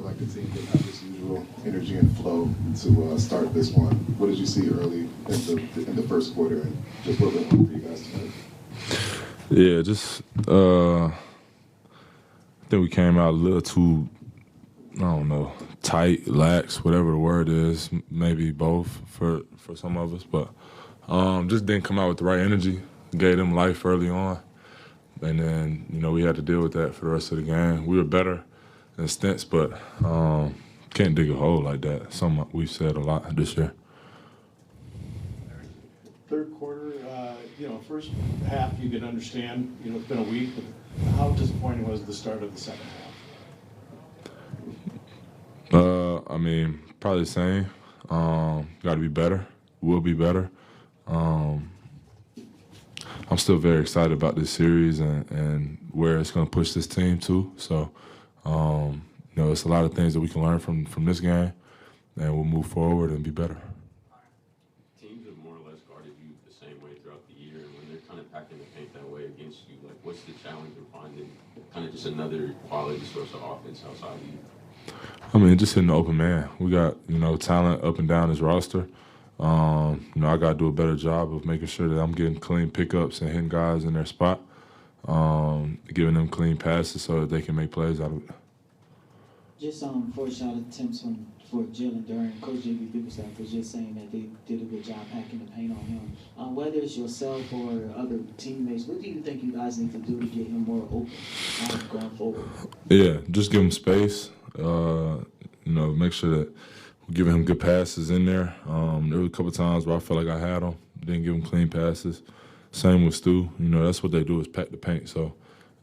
like the team didn't have this usual energy and flow to start this one. What did you see early in the first quarter, and just what went on for you guys tonight? Yeah, just I think we came out a little too, I don't know, tight, lax, whatever the word is, maybe both for some of us, but just didn't come out with the right energy. Gave them life early on, and then we had to deal with that for the rest of the game. We were better in stints, but can't dig a hole like that. Something we've said a lot this year. Third quarter, first half you could understand, it's been a week, but how disappointing was the start of the second half? Probably the same. Got to be better. Will be better. I'm still very excited about this series and where it's going to push this team to. So, it's a lot of things that we can learn from this game, and we'll move forward and be better. Teams have more or less guarded you the same way throughout the year, and when they're kind of packing the paint that way against you, what's the challenge in finding kind of just another quality source of offense outside of you? Just hitting the open man. We got, talent up and down this roster. I got to do a better job of making sure that I'm getting clean pickups and hitting guys in their spot, giving them clean passes so that they can make plays out of it. Just 4 shot attempts for Jalen Duran. Coach J.B. Bickerstaff was just saying that they did a good job packing the paint on him. Whether it's yourself or other teammates, what do you think you guys need to do to get him more open going forward? Yeah, just give him space. Make sure that we're giving him good passes in there. There were a couple times where I felt like I had him, didn't give him clean passes. Same with Stu. That's what they do is pack the paint. So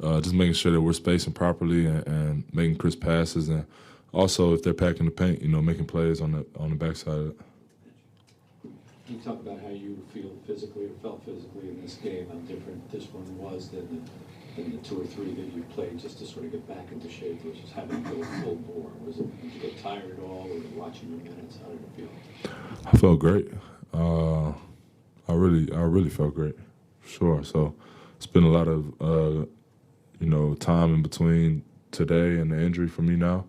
just making sure that we're spacing properly and making crisp passes, and also if they're packing the paint, making plays on the backside of it. Can you talk about how you felt physically in this game, how different this one was than the 2 or 3 that you played, just to sort of get back into shape versus having to go full bore? Did you get tired at all, or watching your minutes? How did it feel? I felt great. I really felt great, for sure. So it's been a lot of time in between today and the injury for me now.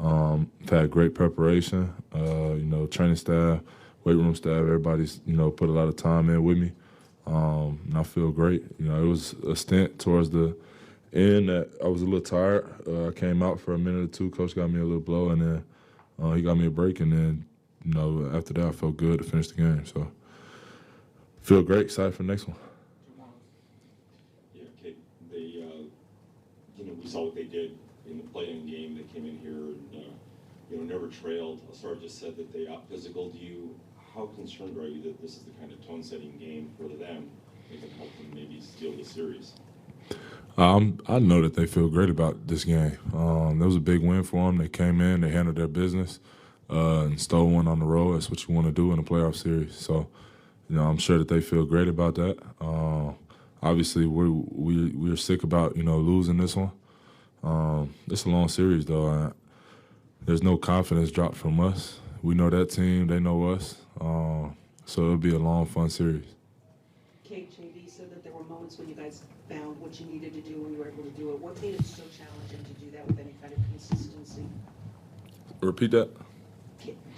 I've had great preparation. Training staff, weight room staff, everybody's put a lot of time in with me. And I feel great. It was a stint towards the end that I was a little tired. I came out for a minute or two. Coach got me a little blow, and then he got me a break. And then, after that, I felt good to finish the game. So, feel great. Excited for the next one. Yeah, Cade, we saw what they did in the play-in game. They came in here and, never trailed. Asar just said that they out-physicaled you. How concerned are you that this is the kind of tone-setting game for them that can help them maybe steal the series? I know that they feel great about this game. That was a big win for them. They came in, they handled their business, and stole one on the road. That's what you want to do in a playoff series. So, I'm sure that they feel great about that. Obviously, we're sick about losing this one. It's a long series though. There's no confidence dropped from us. We know that team, they know us. So it'll be a long, fun series. Cade, JB said that there were moments when you guys found what you needed to do and you were able to do it. What made it so challenging to do that with any kind of consistency? Repeat that?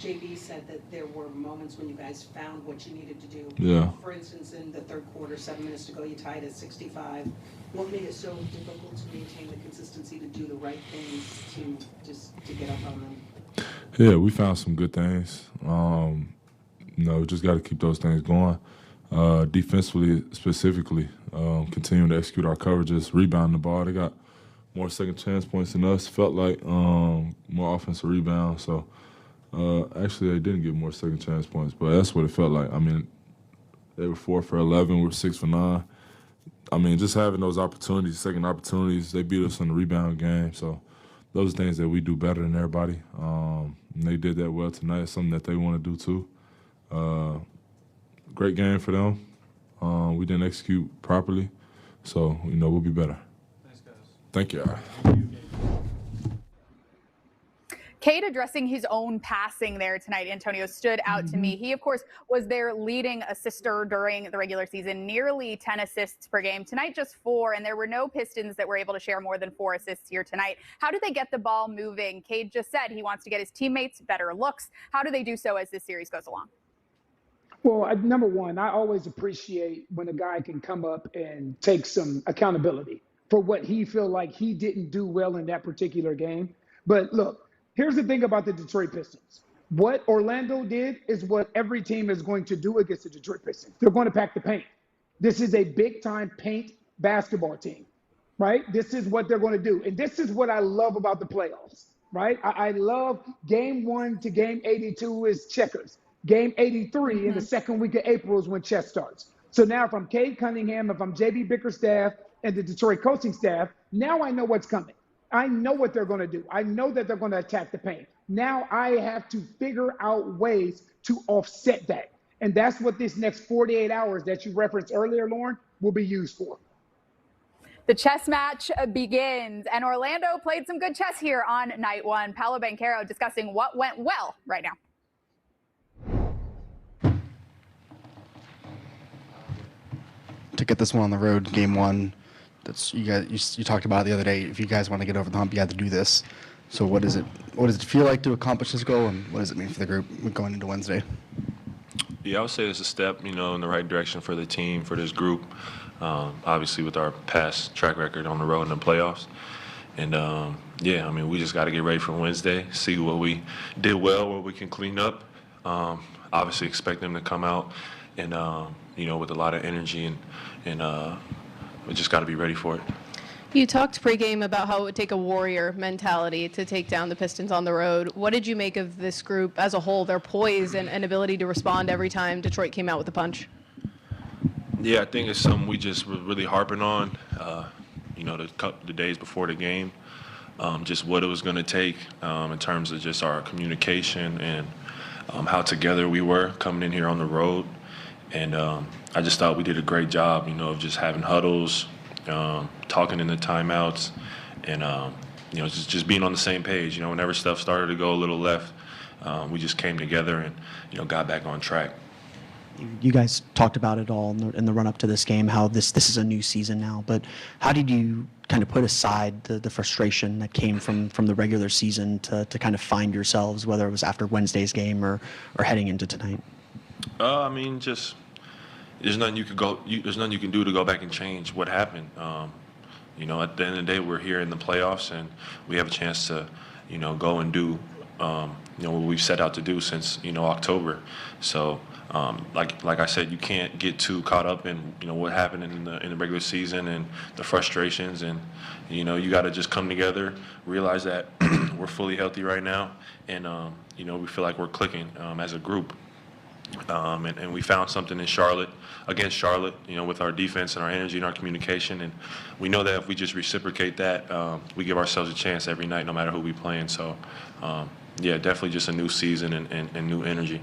JB said that there were moments when you guys found what you needed to do. Yeah. For instance, in the third quarter, 7 minutes to go, you tied at 65. What made it so difficult to maintain the consistency to do the right things to get up on them? Yeah, we found some good things. Just got to keep those things going. Defensively, specifically, continuing to execute our coverages, rebounding the ball. They got more second chance points than us. Felt like more offensive rebounds. So actually, they didn't get more second chance points, but that's what it felt like. They were 4 for 11. We were 6 for 9. Just having those opportunities, second opportunities, they beat us in the rebound game. So those are things that we do better than everybody. And they did that well tonight. It's something that they want to do too. Great game for them. We didn't execute properly, so we'll be better. Thanks, guys. Thank you. Cade addressing his own passing there tonight, Antonio, stood out to me. He, of course, was their leading assister during the regular season, nearly 10 assists per game. Tonight, just 4, and there were no Pistons that were able to share more than 4 assists here tonight. How do they get the ball moving? Cade just said he wants to get his teammates better looks. How do they do so as this series goes along? Well, number one, I always appreciate when a guy can come up and take some accountability for what he feel like he didn't do well in that particular game. But look, here's the thing about the Detroit Pistons. What Orlando did is what every team is going to do against the Detroit Pistons. They're going to pack the paint. This is a big-time paint basketball team, right? This is what they're going to do. And this is what I love about the playoffs, right? I love game 1 to game 82 is checkers. Game 83 in the second week of April is when chess starts. So now if I'm Cade Cunningham, if I'm J.B. Bickerstaff and the Detroit coaching staff, now I know what's coming. I know what they're going to do. I know that they're going to attack the paint. Now I have to figure out ways to offset that. And that's what this next 48 hours that you referenced earlier, Lauren, will be used for. The chess match begins, and Orlando played some good chess here on night 1. Paolo Banchero discussing what went well right now. To get this one on the road, game 1, that's you talked about it the other day. If you guys want to get over the hump, you have to do this. So what does it feel like to accomplish this goal, and what does it mean for the group going into Wednesday? Yeah, I would say it's a step, in the right direction for the team, for this group. Obviously, with our past track record on the road in the playoffs, and we just got to get ready for Wednesday, see what we did well, what we can clean up. Obviously, expect them to come out and with a lot of energy, and we just got to be ready for it. You talked pregame about how it would take a warrior mentality to take down the Pistons on the road. What did you make of this group as a whole, their poise and ability to respond every time Detroit came out with a punch? Yeah, I think it's something we just were really harping on, the days before the game, just what it was going to take in terms of just our communication and how together we were coming in here on the road. And I just thought we did a great job, of just having huddles, talking in the timeouts, and just being on the same page. Whenever stuff started to go a little left, we just came together and got back on track. You guys talked about it all in the run-up to this game, how this is a new season now. But how did you kind of put aside the frustration that came from the regular season to kind of find yourselves, whether it was after Wednesday's game or heading into tonight? Just there's nothing you can do to go back and change what happened. At the end of the day, we're here in the playoffs, and we have a chance to, go and do, what we've set out to do since, October. So, like I said, you can't get too caught up in, what happened in the regular season and the frustrations, and, you got to just come together, realize that we're fully healthy right now, and, we feel like we're clicking as a group. And we found something in against Charlotte, with our defense and our energy and our communication. And we know that if we just reciprocate that, we give ourselves a chance every night, no matter who we playing. So, definitely just a new season and new energy.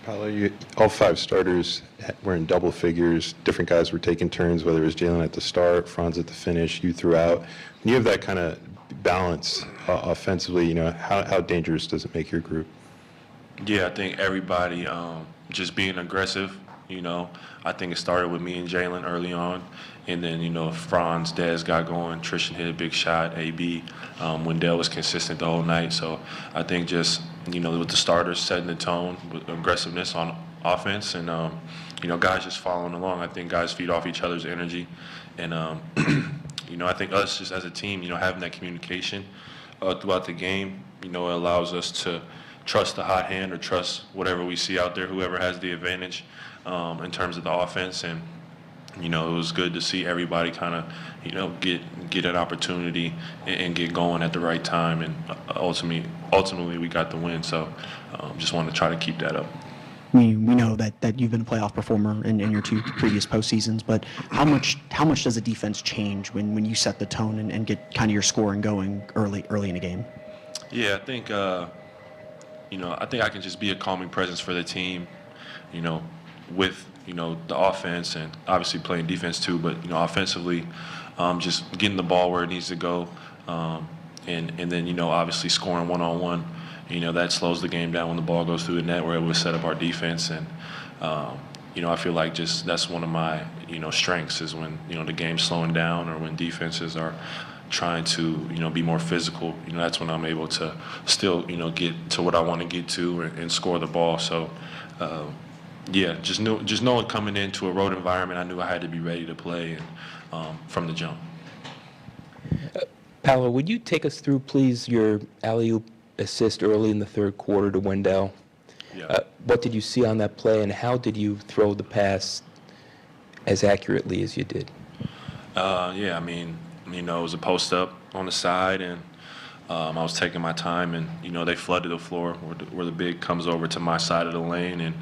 Paolo, all 5 starters were in double figures. Different guys were taking turns, whether it was Jalen at the start, Franz at the finish, you throughout. When you have that kind of balance offensively, how dangerous does it make your group? Yeah, I think everybody just being aggressive, I think it started with me and Jalen early on. And then, Franz, Dez got going, Tristan hit a big shot, AB, Wendell was consistent the whole night. So I think just, with the starters setting the tone with aggressiveness on offense and, guys just following along. I think guys feed off each other's energy. And, I think us just as a team, having that communication throughout the game, it allows us to trust the hot hand or trust whatever we see out there, whoever has the advantage in terms of the offense. And, it was good to see everybody kind of, get an opportunity and get going at the right time. And ultimately we got the win. So just want to try to keep that up. We know that you've been a playoff performer in your 2 previous postseasons, but how much does the defense change when you set the tone and get kind of your scoring going early in a game? Yeah, I think I think I can just be a calming presence for the team, with, the offense and obviously playing defense too, but, offensively, just getting the ball where it needs to go, and then, you know, obviously scoring one-on-one, you know, that slows the game down when the ball goes through the net. We're able to set up our defense, and, you know, I feel like just that's one of my, you know, strengths is when, you know, the game's slowing down or when defenses are trying to, you know, be more physical. You know, that's when I'm able to still, you know, get to what I want to get to and score the ball. So, yeah, just knowing coming into a road environment, I knew I had to be ready to play and from the jump. Paolo, would you take us through, please, your alley-oop assist early in the third quarter to Wendell? Yeah. What did you see on that play, and how did you throw the pass as accurately as you did? Yeah, I mean, you know, it was a post-up on the side, and I was taking my time, and, you know, they flooded the floor where the big comes over to my side of the lane, and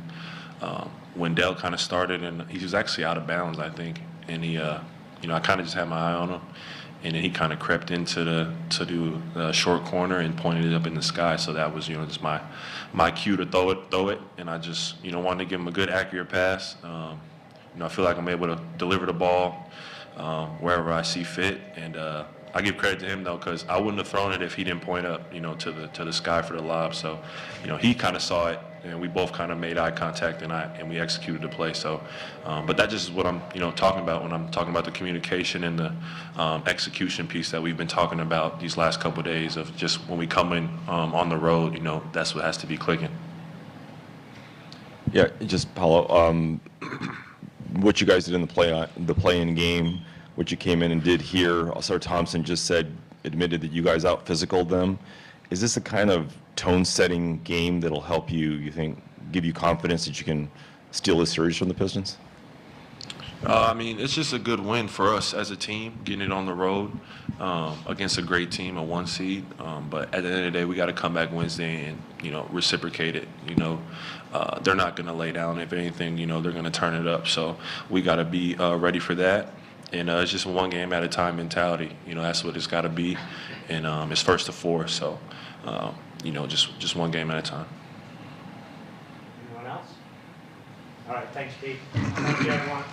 Wendell kind of started, and he was actually out of bounds, I think, and he, you know, I kind of just had my eye on him. And then he kind of crept into the short corner and pointed it up in the sky. So that was, you know, just my cue to throw it. And I just, you know, wanted to give him a good, accurate pass. You know, I feel like I'm able to deliver the ball wherever I see fit. And I give credit to him though, because I wouldn't have thrown it if he didn't point up, you know, to the sky for the lob. So, you know, he kind of saw it, and we both kind of made eye contact, and we executed the play. So, but that just is what I'm, you know, talking about when I'm talking about the communication and the execution piece that we've been talking about these last couple of days of just when we come in on the road, you know, that's what has to be clicking. Yeah, just Paolo, what you guys did in the play-in game, what you came in and did here. Sir Thompson just admitted that you guys out-physicaled them. Is this a kind of tone-setting game that'll help you think, give you confidence that you can steal this series from the Pistons? I mean, it's just a good win for us as a team, getting it on the road against a great team, a 1 seed. But at the end of the day, we got to come back Wednesday and, you know, reciprocate it. You know, they're not going to lay down. If anything, you know, they're going to turn it up. So we got to be ready for that. And it's just one game at a time mentality. You know, that's what it's got to be. And it's 1st to 4. So, you know, just one game at a time. Anyone else? All right, thanks, Pete. Thank you, everyone.